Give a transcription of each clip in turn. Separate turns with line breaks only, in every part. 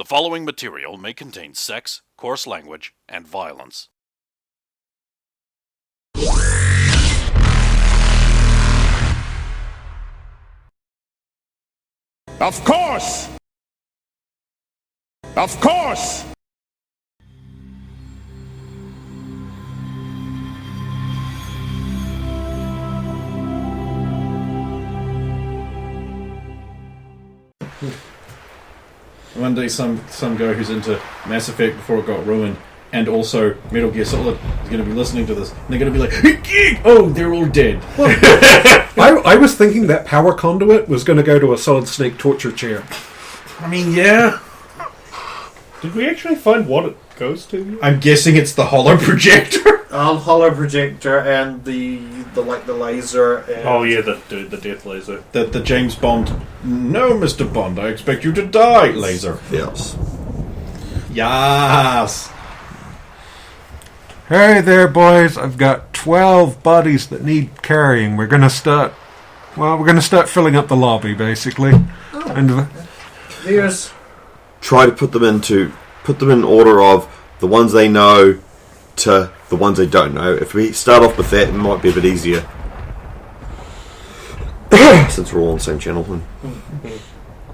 following material may contain sex, coarse language, and violence.
Of course! Of course!
One day some guy who's into Mass Effect before it got ruined and also Metal Gear Solid is going to be listening to this and they're going to be like, oh, they're all dead.
I was thinking that power conduit was going to go to a Solid Snake torture chair.
I mean, yeah.
Did we actually find what it goes to?
I'm guessing it's the holo projector.
Hollow projector and the laser. And
Oh yeah, the death laser.
The James Bond, no, Mr. Bond, I expect you to die, laser.
Yes.
Yes.
Hey there, boys. I've got 12 bodies that need carrying. We're going to start filling up the lobby, basically. And
there's
Try to put them in order of the ones they know to the ones they don't know. If we start off with that, it might be a bit easier. Since we're all on the same channel.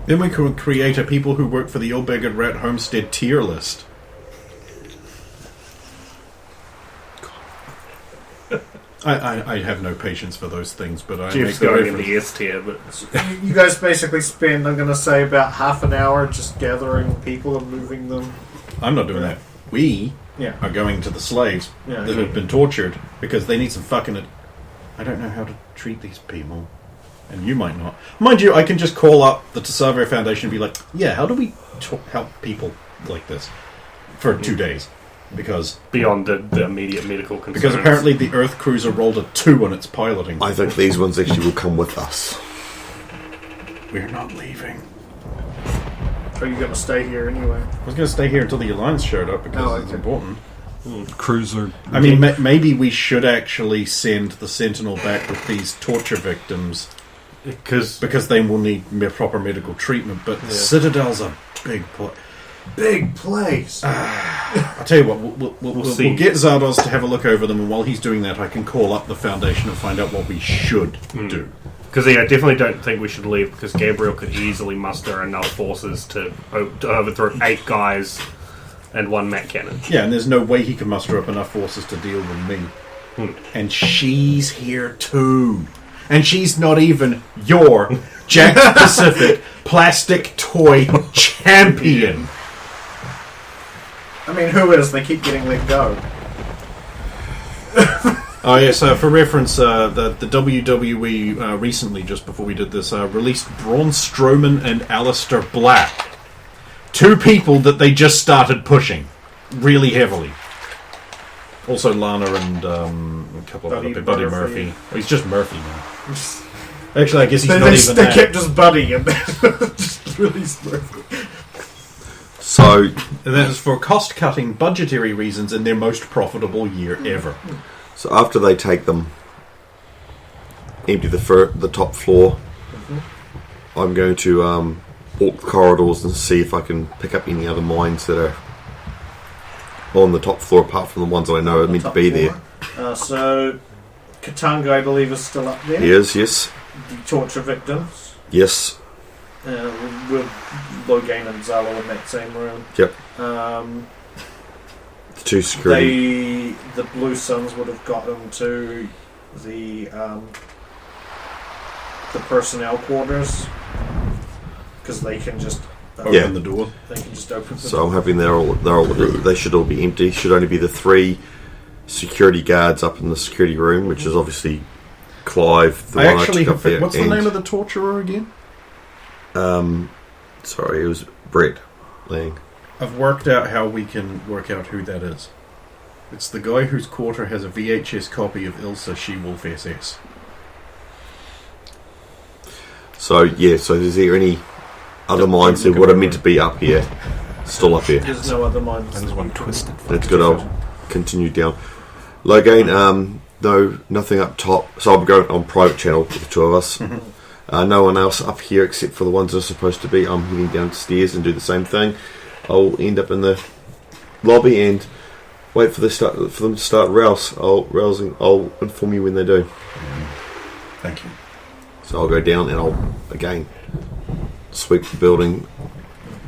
Then we could create a people who work for the Old Beggar Rat Homestead tier list. I have no patience for those things, but I
Jeff's
make the
going in
reference.
the S tier, but
you guys basically spend, I'm going to say, about half an hour just gathering people and moving them.
I'm not doing that. We
Yeah.
are going to the slaves
Yeah.
that have been tortured because they need some fucking... I don't know how to treat these people. And you might not. Mind you, I can just call up the Tesavo Foundation and be like, yeah, how do we help people like this for 2 days? Because
beyond the immediate medical concerns.
Because apparently the Earth Cruiser rolled a 2 on its piloting.
I think these ones actually will come with us.
We're not leaving.
Are you going to stay here anyway?
I was going to stay here until the Alliance showed up because it's important.
cruiser.
I mean, maybe we should actually send the Sentinel back with these torture victims because they will need proper medical treatment. But the Citadel's a big place. I'll tell you what, we'll get Zardos to have a look over them, and while he's doing that, I can call up the Foundation and find out what we should do.
Because I definitely don't think we should leave, because Gabriel could easily muster enough forces to overthrow 8 guys and 1 Mac cannon.
Yeah, and there's no way he can muster up enough forces to deal with me. And she's here too. And she's not even your Jack Pacific plastic toy champion.
I mean, who is? They keep getting let go.
Oh yes, for reference, the WWE recently, just before we did this, released Braun Strowman and Aleister Black. 2 people that they just started pushing really heavily. Also Lana and a couple of other people. Buddy Murphy. Oh, he's just Murphy now. Actually, I guess he's not even
They
that.
kept just Buddy and then just released Murphy.
So
that is for cost-cutting, budgetary reasons in their most profitable year ever.
So after they take them, empty the top floor, I'm going to walk the corridors and see if I can pick up any other mines that are on the top floor apart from the ones that I know are meant to be there.
So Katanga, I believe, is still up there.
He is, yes.
The torture victims.
Yes.
With Logain and Zalo in that same room.
Yep. The 2 security.
The Blue Suns would have gotten to the personnel quarters because they can just
open the door.
They can just open.
So I'm hoping they should all be empty. Should only be the 3 security guards up in the security room, which is obviously Clive. The one I took up there.
What's the name of the torturer again?
Sorry, it was Brett Lang.
I've worked out how we can work out who that is. It's the guy whose quarter has a VHS copy of Ilsa She-Wolf SS.
So is there any other mines that would have meant to be up here? Still up here.
There's no other mines.
There's one twisted.
That's good. I'll continue down. Logain, no, nothing up top. So I'm going on private channel with the 2 of us. No one else up here except for the ones that are supposed to be. I'm heading downstairs and do the same thing. I'll end up in the lobby and wait for them to start rouse. I'll inform you when they do.
Thank you.
So I'll go down and I'll again sweep the building.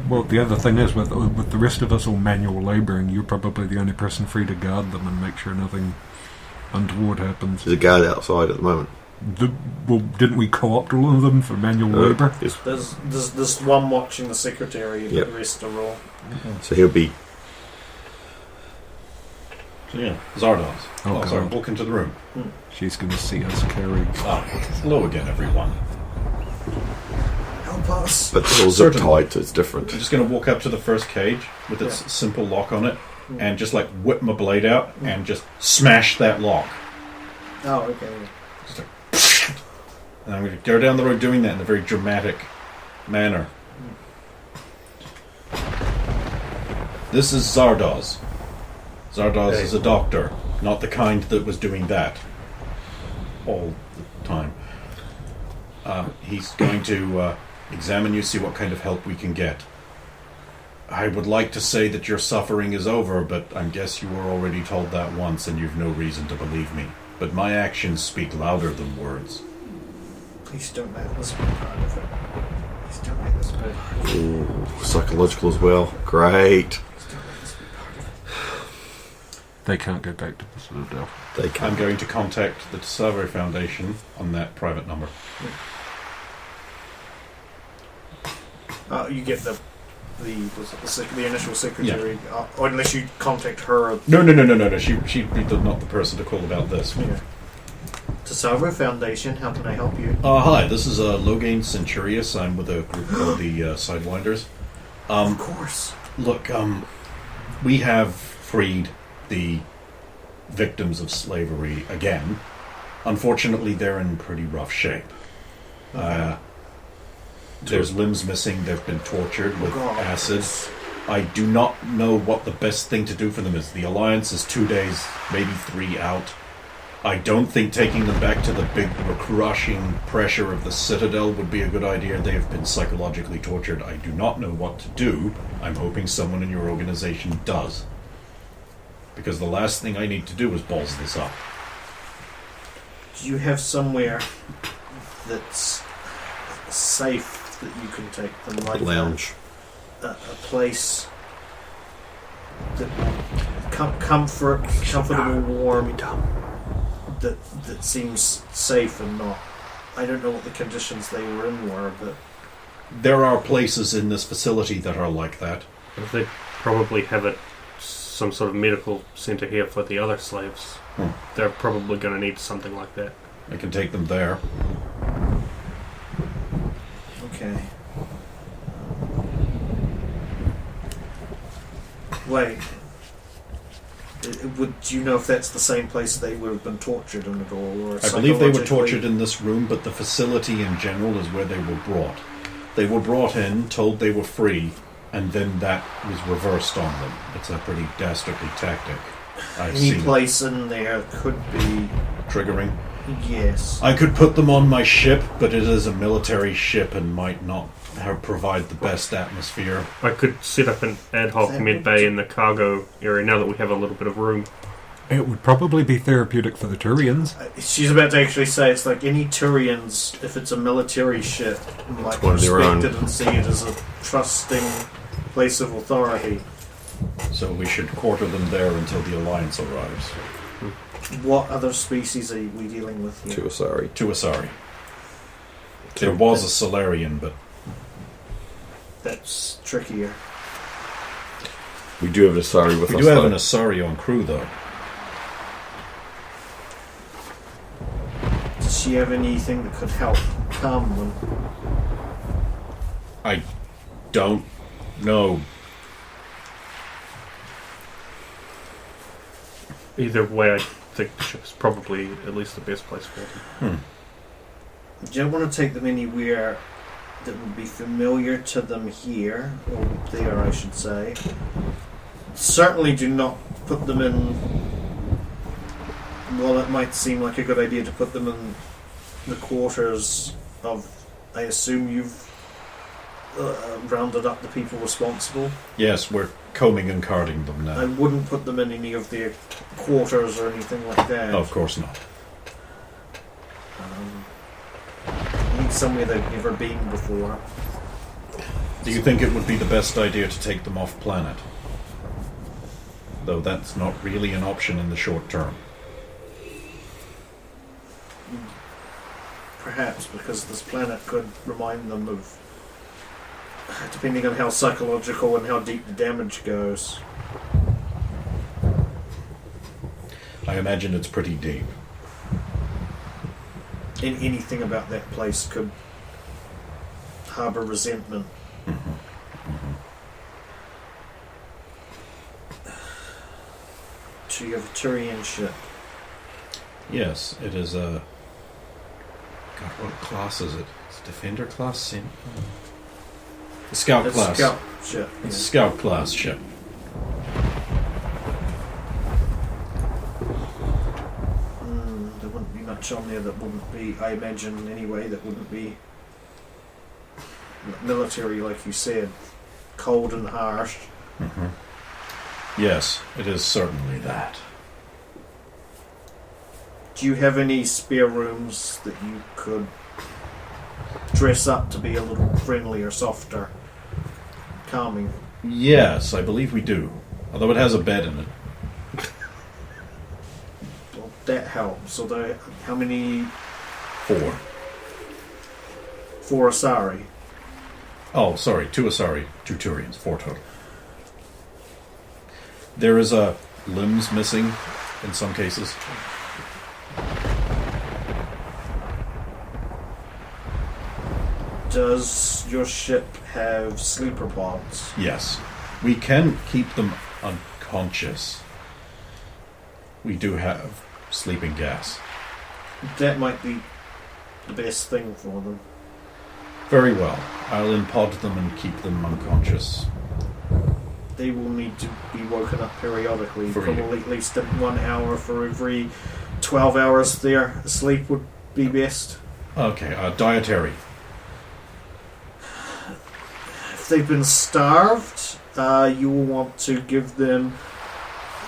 Well, the other thing is, with the rest of us all manual labouring, you're probably the only person free to guard them and make sure nothing untoward happens.
There's a guard outside at the moment.
Well, didn't we co-opt all of them for manual labour?
Yes.
There's one watching the secretary,
Yep.
the rest are all.
So he'll be.
So yeah, Zardoz.
Oh,
Sorry,
God.
walk into the room.
She's going to see us carrying.
Hello again, everyone.
Help us.
But they're all zip
Certainly.
tied, so it's different.
I'm just going to walk up to the first cage with its simple lock on it and just like whip my blade out and just smash that lock.
Oh, okay.
Just like, and I'm going to go down the road doing that in a very dramatic manner. This is Zardoz. Zardoz is a doctor, not the kind that was doing that all the time. He's going to examine you, see what kind of help we can get. I would like to say that your suffering is over, but I guess you were already told that once and you've no reason to believe me. But my actions speak louder than words.
Please don't let us be part of it. Please don't let us be part of it.
Ooh, psychological as well. Great.
Please don't let us be part of it.
They can't go back to the Citadel.
They
I'm
can.
going to contact the Discovery Foundation on that private number.
You get the initial secretary, or unless you contact her.
No. She'd be not the person to call about this.
Yeah. Tasavo Foundation, how can I help you?
Hi, this is Logain Centurius. I'm with a group called the Sidewinders.
Of course.
Look, we have freed the victims of slavery again. Unfortunately, they're in pretty rough shape. There's limbs missing. They've been tortured with acid. I do not know what the best thing to do for them is. The Alliance is 2 days, maybe 3 out. I don't think taking them back to the big crushing pressure of the Citadel would be a good idea. They have been psychologically tortured. I do not know what to do. I'm hoping someone in your organization does. Because the last thing I need to do is balls this up.
Do you have somewhere that's safe that you can take them? Like
Lounge.
a place that comfortable, warm, that seems safe and not. I don't know what the conditions they were in were, but
There are places in this facility that are like that.
They probably have some sort of medical centre here for the other slaves. They're probably going to need something like that.
I can take them there.
okay. Wait. Do you know if that's the same place they would have been tortured in at all? Or
I believe they were
psychologically?
tortured in this room, but the facility in general is where they were brought. They were brought in, told they were free, and then that was reversed on them. It's a pretty dastardly tactic. I've
Any
seen it.
place in there could be.
Triggering.
Yes.
I could put them on my ship, but it is a military ship and might not provide the best atmosphere.
I could set up an ad hoc med bay in the cargo area now that we have a little bit of room.
It would probably be therapeutic for the Turians.
She's about to actually say it's like any Turians, if it's a military ship, like
one of their
respect
own.
it and see it as a trusting place of authority.
So we should quarter them there until the Alliance arrives.
What other species are we dealing with here?
To Asari.
To Asari. There was a Solarian, but
That's trickier.
We do have an Asari with
we
us.
do have
though.
an Asari on crew, though.
Does she have anything that could help calm them?
I don't know.
Either way, I think the ship's probably at least the best place for them.
Do you want to take them anywhere that would be familiar to them here, or there, I should say? Certainly do not put them in. Well, it might seem like a good idea to put them in the quarters of. I assume you've rounded up the people responsible.
Yes, we're combing and carding them
I
now.
wouldn't put them in any of their quarters or anything like that.
Of course not.
Need somewhere they've never been before.
Do you think it would be the best idea to take them off planet? Though that's not really an option in the short term.
Perhaps because this planet could remind them of, depending on how psychological and how deep the damage goes.
I imagine it's pretty deep.
And anything about that place could harbour resentment. So you have a Turian ship.
Yes, it is a... God, what class is it? It's a Defender class? A Scout
It's
class.
a scout ship.
It's a Scout class ship.
There wouldn't be much on there that wouldn't be, I imagine anyway, that wouldn't be military, like you said. Cold and harsh.
Yes, it is certainly that.
Do you have any spare rooms that you could dress up to be a little friendlier, softer, calming?
Yes, I believe we do. Although it has a bed in it.
Well, that helps. Although, how many
4.
for Asari?
Oh, sorry, 2 Asari, 2 Turians, 4 total. There is a limbs missing in some cases.
Does your ship have sleeper pods?
Yes. We can keep them unconscious. We do have sleeping gas.
That might be the best thing for them.
Very well. I'll impod them and keep them unconscious.
They will need to be woken up periodically,
For you.
probably at least 1 hour for every 12 hours they're asleep would be best.
Okay, dietary.
If they've been starved, you will want to give them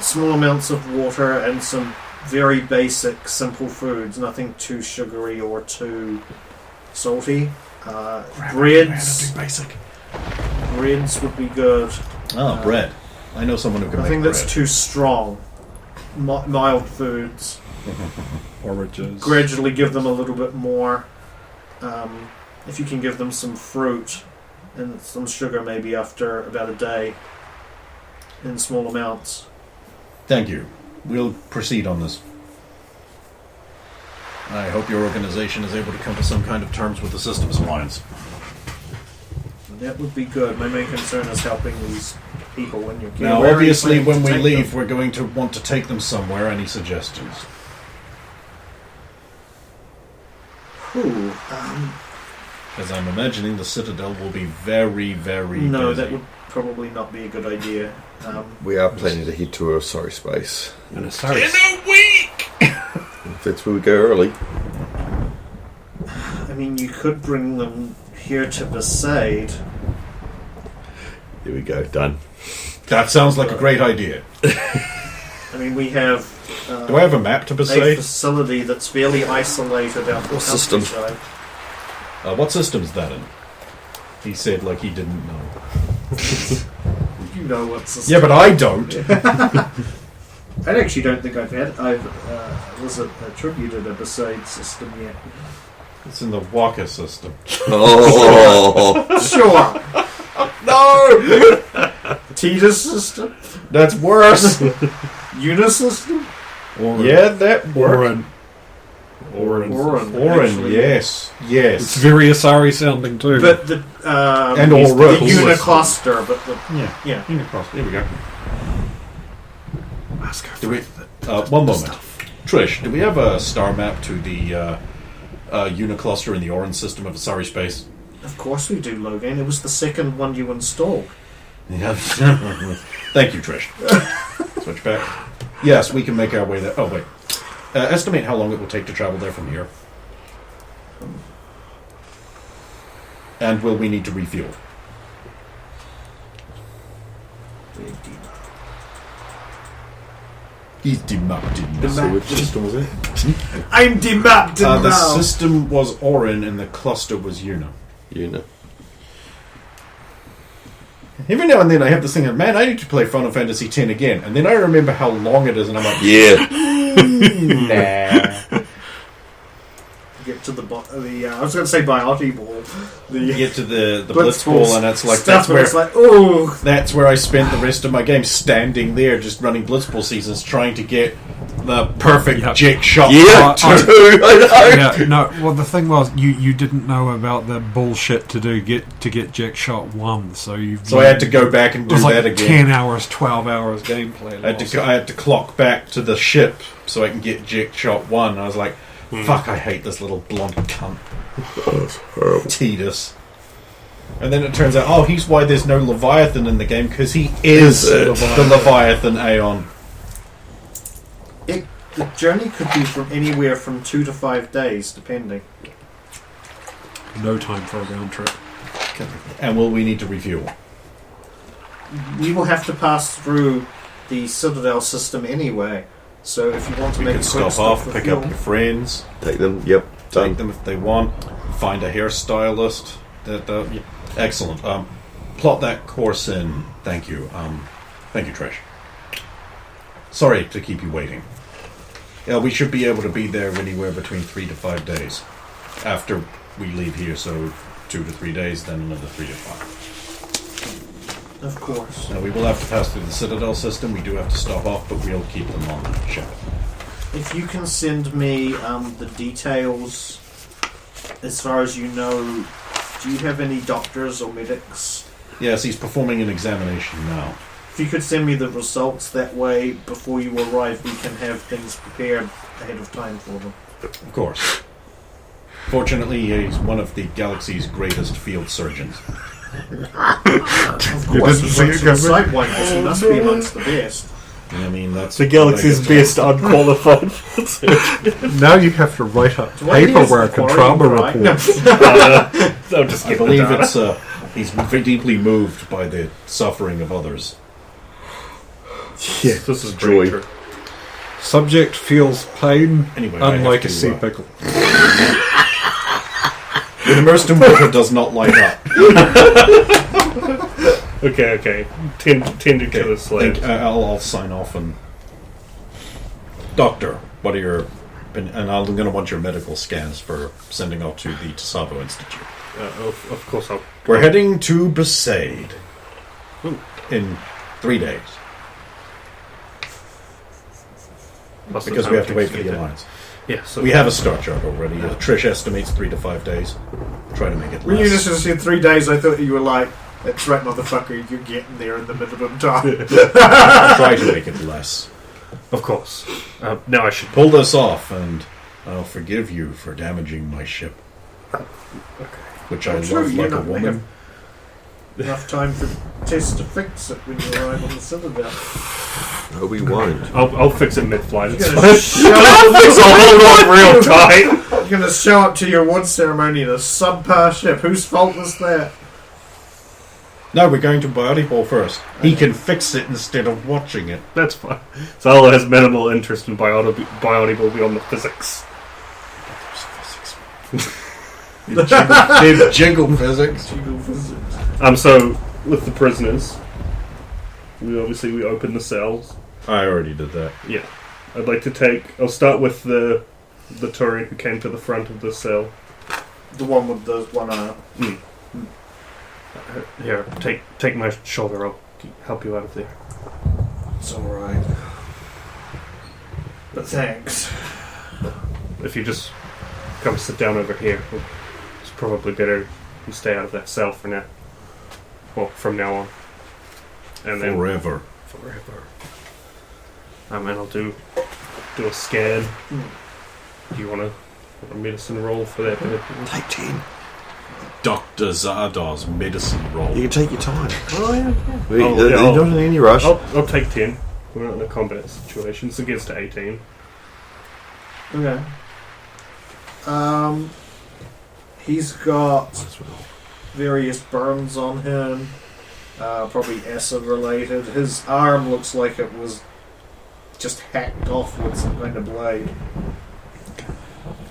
small amounts of water and some very basic, simple foods, nothing too sugary or too salty. Breads would be good.
Oh, bread. I know someone who can
Nothing
make
that's
bread.
too strong. Mild foods.
Oranges.
Gradually give them a little bit more. If you can give them some fruit and some sugar maybe after about a day in small amounts.
Thank you. We'll proceed on this. I hope your organization is able to come to some kind of terms with the Systems Alliance.
That would be good. My main concern is helping these people when you're
Now,
where are you
obviously,
planning
when
to
we
take
leave,
them?
we're going to want to take them somewhere. Any suggestions?
Ooh,
As I'm imagining, the Citadel will be very, very
no,
busy.
that would probably not be a good idea.
We are planning to head to a sorry space.
And a sorry.
If that's where we go early.
I mean, you could bring them here to Besaid.
Here we go, done.
That sounds like a great idea.
I mean, we have
Do I have a map to
a
Besaid?
facility that's fairly isolated out the
What system?
countryside.
What system's that in? He said like he didn't know.
You know what's the
Yeah, but I don't.
I actually don't think I've attributed a Besaid system yet.
It's in the Waka system.
Oh!
Sure.
No!
Tita system?
That's worse.
Unisystem?
Yeah, that worked.
Oren.
Oren,
actually.
yes.
It's
Yes.
very Asari sounding too.
But the
And all
the
roads.
Unicluster, but the
Yeah.
yeah.
Here we go.
Ask her
Do we, one moment. Trish, do we have a star map to the Unicluster in the Oran system of Asari space?
Of course we do, Logan. It was the second one you installed.
Yeah. Thank you, Trish. Switch back. Yes, we can make our way there. Oh, wait. Estimate how long it will take to travel there from here. And will we need to refuel? He's demapped.
So which system was it?
I'm demapped
The system was Orin and the cluster was Una.
Una.
Every now and then I have this thing of, man, I need to play Final Fantasy X again. And then I remember how long it is and I'm like,
Yeah.
nah.
Get to the I was going to say Biotti Ball.
You get to the Blitz Ball and it's like,
stuff
that's where,
it's like, oh,
that's where I spent the rest of my game, standing there just running Blitz Ball seasons trying to get the perfect Jake shot.
Yeah, true. I know.
Yeah, no. Well, the thing was, you didn't know about the bullshit to get Jack Shot 1, so
I had to go back and
it
do
was
that
like
again.
10 hours, 12 hours gameplay.
I had to clock back to the ship so I can get Jake Shot 1. I was like, fuck, I hate this little blonde cunt. Tidus. And then it turns out, he's why there's no Leviathan in the game, because he is the Leviathan Aeon.
the journey could be from anywhere from 2 to 5 days, depending.
No time for a round trip.
And will we need to refuel?
We will have to pass through the Citadel system anyway. So if you want to
We
make
can
a quick
stop off,
for
pick
fuel,
up your friends,
Take them. Yep. Done.
take them if they want, find a hairstylist. Excellent. Plot that course in. Thank you. Thank you, Trish. Sorry to keep you waiting. Yeah, we should be able to be there anywhere between 3 to 5 days after we leave here. So 2 to 3 days, then another 3 to 5.
of course.
Now we will have to pass through the Citadel system. We do have to stop off, but we'll keep them on the ship.
If you can send me the details, as far as you know, do you have any doctors or medics?
Yes, he's performing an examination now.
If you could send me the results, that way, before you arrive, we can have things prepared ahead of time for them.
Of course. Fortunately, he's one of the galaxy's greatest field surgeons.
Of course, he works for Sidewinders. He must be amongst the best.
I mean, that's
The galaxy's best unqualified.
Now you have to write up
Do I use
paperwork
the
and
quarry,
trauma
right?
reports.
I'll just
I
give the
believe
data.
it's he's very deeply moved by the suffering of others.
Yeah.
This is
Joy.
true.
Subject feels pain,
Anyway, I
unlike a
have
sea
to,
pickle.
When immersed in water does not light up.
Okay. Tend each other's slaves.
I'll sign off and... Doctor, what are your... And I'm going to want your medical scans for sending off to the Tasavo Institute.
Of course I'll...
We're heading to Besaid in 3 days.
Plus the
Because
time
we
it
have to wait
takes
for
to
the
get there.
Alliance.
Yeah, so
We have a star chart already. Trish estimates 3 to 5 days. Try to make it
When you
less.
just said 3 days, I thought you were like, that's right, motherfucker, you're getting there in the minimum time.
Try to make it less.
Of course. Now I should...
Pull this off, and I'll forgive you for damaging my ship. Which I
I'm sure
love
you're
like a
not gonna
woman.
Enough time for Tess to fix it when you arrive on the Citadel.
No, we won't.
I'll fix it mid-flight. It's
You're
fine.
gonna show up-
Hold on real tight.
You're gonna show up to your award ceremony in a subpar ship. Whose fault was that?
No, we're going to Biody Hall first. He can fix it instead of watching it.
That's fine. Zala has minimal interest in bionicle beyond the physics.
Jiggle physics.
So, with the prisoners, we open the cells.
I already did that.
Yeah. I'd like to I'll start with the Turian who came to the front of the cell.
The one with the one eye.
Here, take my shoulder. I'll help you out of there.
It's alright. But thanks.
If you just come sit down over here, it's probably better you stay out of that cell for now. Well, from now on. And then
Forever.
and I'll do a scan. Do you want a medicine roll for that bit?
Take 10.
Dr. Zardar's medicine roll.
You can take your time.
Oh yeah.
You're not in any rush.
I'll take 10. We're not in a combat situation. So it gets to 18.
Okay. He's got various burns on him. Probably acid related. His arm looks like it was just hacked off with some kind of blade.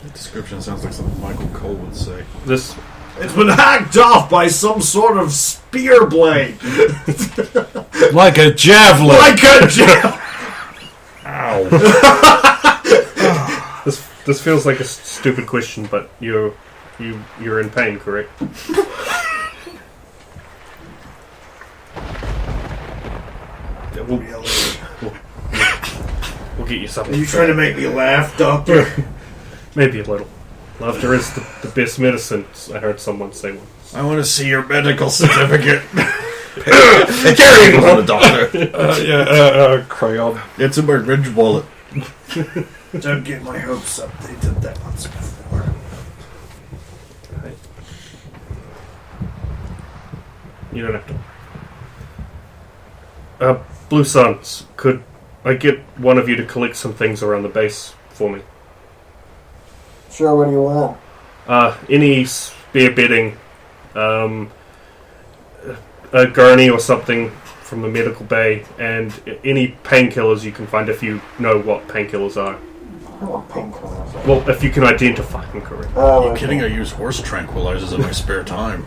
The description sounds like something Michael Cole would say.
This
It's been hacked off by some sort of spear blade.
Like a javelin.
Like a javelin.
Ow. This feels like a stupid question, but you're in pain, correct? We'll get you something.
Are you trying to make me laugh, Doctor?
Maybe a little. Laughter is the best medicine, I heard someone say once.
I want to see your medical certificate.
Carrying on a doctor.
Crayon.
It's in my Ridge wallet.
Don't get my hopes up. They did that once before.
Right. You don't have to. Blue Suns, could I get one of you to collect some things around the base for me?
Sure, what do you want?
Any spare bedding, a gurney or something from the medical bay, and any painkillers you can find if you know what painkillers are.
I want painkillers.
Well, if you can identify them correctly.
Are you kidding? I use horse tranquilizers in my spare time.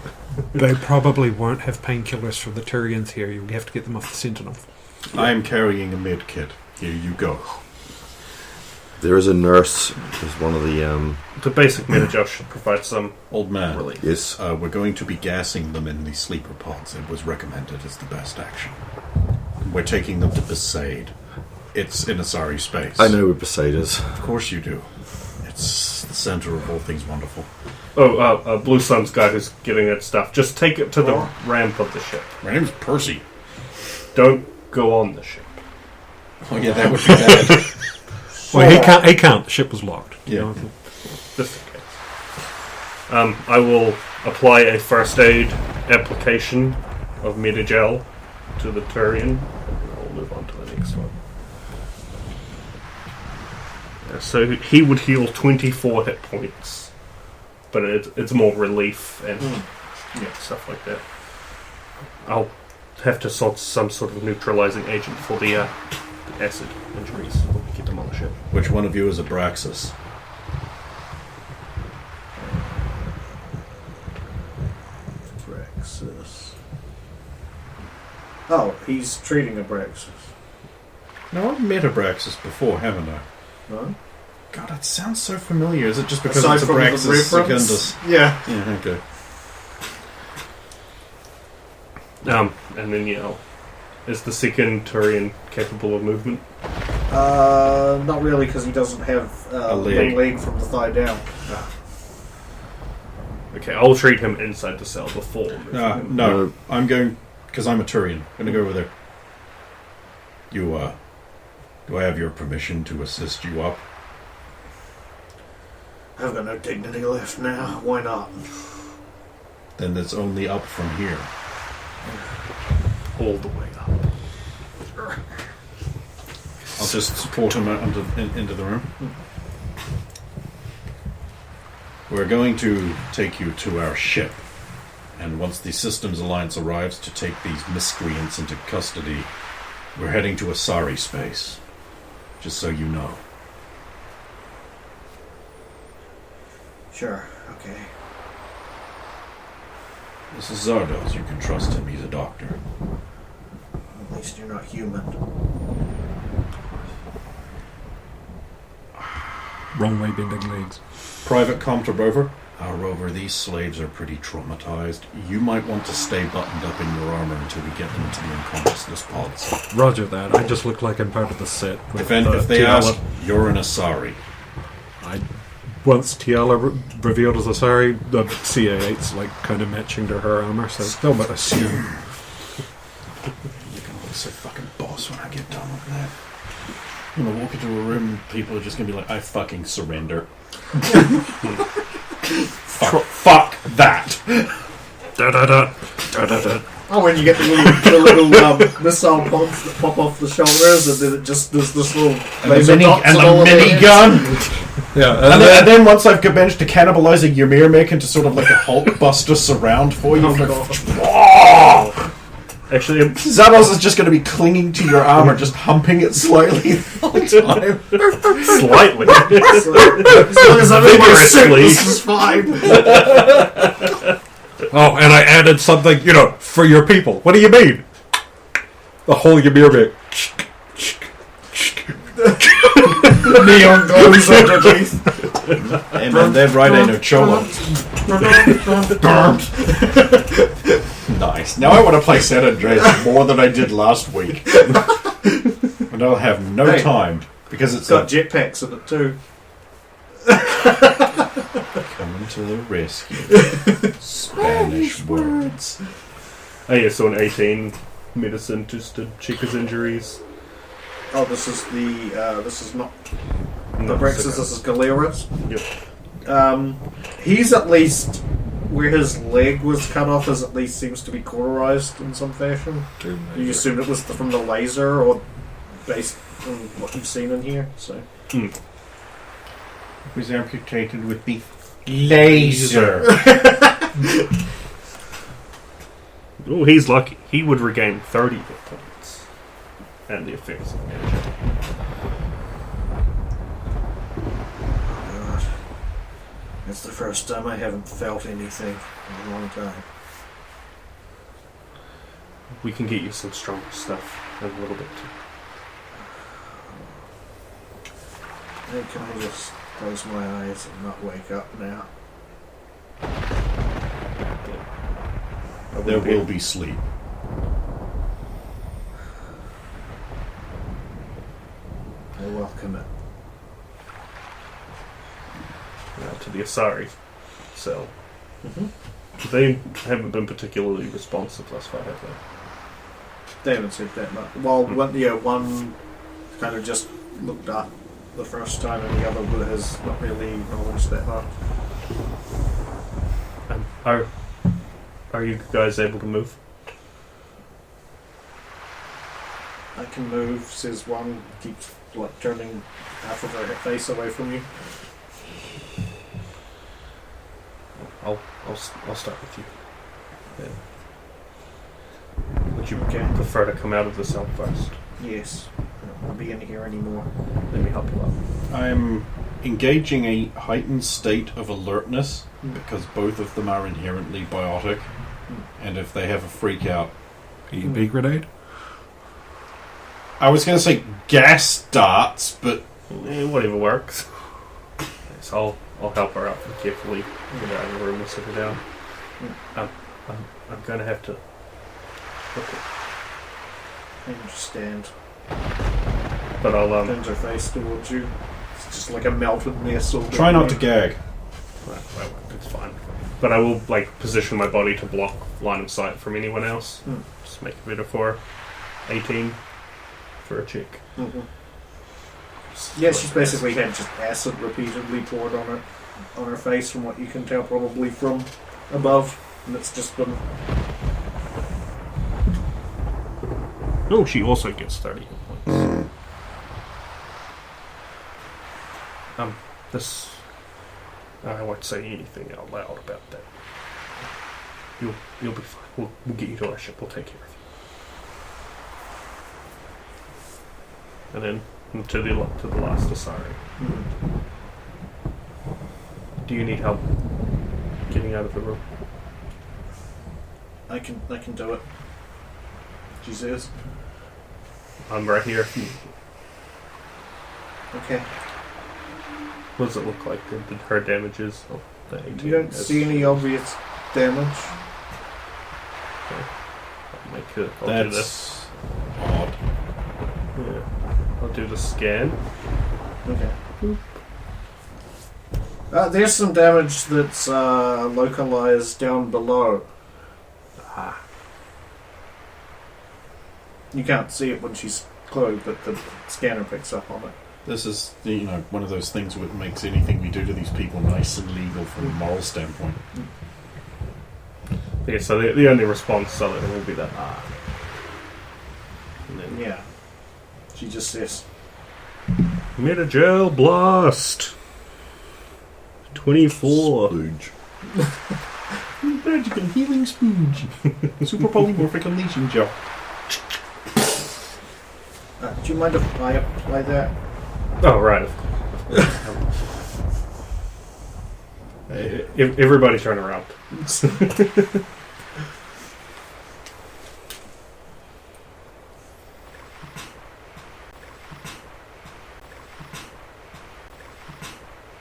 They probably won't have painkillers for the Turians here. You have to get them off the Sentinel.
I am carrying a med kit. Here you go.
There is a nurse. There's one of the
The basic Metagel should provide some
Old man.
relief.
yes.
We're going to be gassing them in the sleeper pods. It was recommended as the best action. We're taking them to Besaid. It's in Asari space.
I know where Besaid is.
Of course you do. It's the center of all things wonderful.
Blue Sun's guy who's getting that stuff. Just take it to the ramp of the ship.
My name's Percy.
Don't go on the ship.
Oh yeah, that would be bad.
Well, he can't. The ship was locked.
Yeah.
Just in case. I will apply a first aid application of Metagel to the Turian. I'll move on to the next one. So he would heal 24 hit points, but it's more relief and stuff like that. I'll have to sort some sort of neutralizing agent for the acid injuries when we get them on the ship.
Which one of you is Abraxas?
Abraxas. Oh, he's treating Abraxas.
No, I've met Abraxas before, haven't I?
No?
God, it sounds so familiar. Is it just because
Aside
it's
from the
Abraxas
reference?
Secundus?
Yeah.
Yeah, okay.
And then, is the second Turian capable of movement?
Not really, because he doesn't have
A
the
leg.
leg from the thigh down.
Okay, I'll treat him inside the cell before moving.
No, I'm going, because I'm a Turian. I'm going to go over there. You, do I have your permission to assist you up?
I've got no dignity left now. Why not?
Then it's only up from here.
All the way up.
I'll just support him into the room. We're going to take you to our ship. And once the Systems Alliance arrives to take these miscreants into custody, we're heading to Asari space. Just so you know.
Sure, okay.
This is Zardos. You can trust him. He's a doctor.
At least you're not human.
Wrong way bending legs.
Private Compter Rover. Rover, these slaves are pretty traumatized. You might want to stay buttoned up in your armor until we get them into the unconsciousness pods.
Roger that. I just look like I'm part of the set.
If they
Tiala.
ask, you're an Asari.
Once Tiala revealed as Asari, the CA8's like kind of matching to her armor, so they'll but assume.
You're gonna look so fucking boss when I get done with that. I'm gonna walk into a room and people are just gonna be like, I fucking surrender. Fuck that.
Oh, when you get the little missile pods that pop off the shoulders, and then it just does this little laser dots on all of their heads.
Minigun.
Yeah,
And then once I've managed to cannibalize a Ymir, make into sort of like a Hulkbuster surround for you.
Oh,
I'm like,
God.
Actually,
Zanos is just going to be clinging to your armor, just humping it slightly the whole time.
slightly.
As long as I'm in my suit,
Vigorously.
this is fine.
Oh, and I added something, for your people. What do you mean? The whole Ymir bit.
Neon glows underneath.
Hey man, that right ain't no cholo. Nice. Now I want to play San Andreas more than I did last week. And I'll have no
Hey.
time, because
It's
it's
got jetpacks in it too.
coming to the rescue. Spanish words.
Oh yeah, so an 18 medicine just to check his injuries.
Oh, this is this is not
No,
Brexis, this is Galera's.
Yep.
He's at least, where his leg was cut off, is at least seems to be cauterized in some fashion. You assumed it was from the laser, or based on what you've seen in here. So
It was amputated with the laser.
Oh, he's lucky. He would regain 30 hit points. And the effects of magic.
God. It's the first time I haven't felt anything in a long time.
We can get you some stronger stuff in a little bit too.
Hey, can I just close my eyes and not wake up now?
There will be sleep.
I welcome it.
To the Asari cell.
Mm-hmm.
They haven't been particularly responsive thus far, have they?
They haven't said that much. Well, one kind of just looked up the first time, and the other has not really acknowledged that much.
Are you guys able to move?
I can move, says one, keeps like turning half of her face away from you.
I'll start with you. Yeah. Would you
Okay.
prefer to come out of the cell first?
Yes. I don't want to be in here anymore.
Let me help you out.
I'm engaging a heightened state of alertness, because both of them are inherently biotic, and if they have a freak out,
EB grenade?
I was going to say gas darts, but
Whatever works. So I'll help her out and carefully get her out of the room and sit her down. I'm going to have to look at,
I understand.
but I'll
Turns her face towards you. It's just like a melted mess. All
try not to gag.
well, it's fine. But I will position my body to block line of sight from anyone else. Just make it better for her. 18 for a chick.
Mm-hmm. Yeah, she's basically had just acid repeatedly poured on her face, from what you can tell, probably from above, and it's just been.
Oh, she also gets 30 hit points. This. I won't say anything out loud about that. You'll be fine. We'll get you to our ship. We'll take care of you. And then to the last Asari. Do you need help getting out of the room?
I can do it. She says.
I'm right here.
Okay.
What does it look like? Did her damages? Oh, the 18
You don't
is-
see any obvious damage.
I'll do this.
That's odd.
Yeah. I'll do the scan.
Okay. There's some damage that's localized down below. You can't see it when she's clothed, but the scanner picks up on it.
This is, one of those things that makes anything we do to these people nice and legal from a moral standpoint.
Yeah, so the only response to it will be that And then
Yeah. She just says,
Medi-gel blast. 24.
Splooge.
Magical healing spooge. Super polymorphic unleashing gel.
Do you mind if I apply that?
Oh, right. Everybody turn around.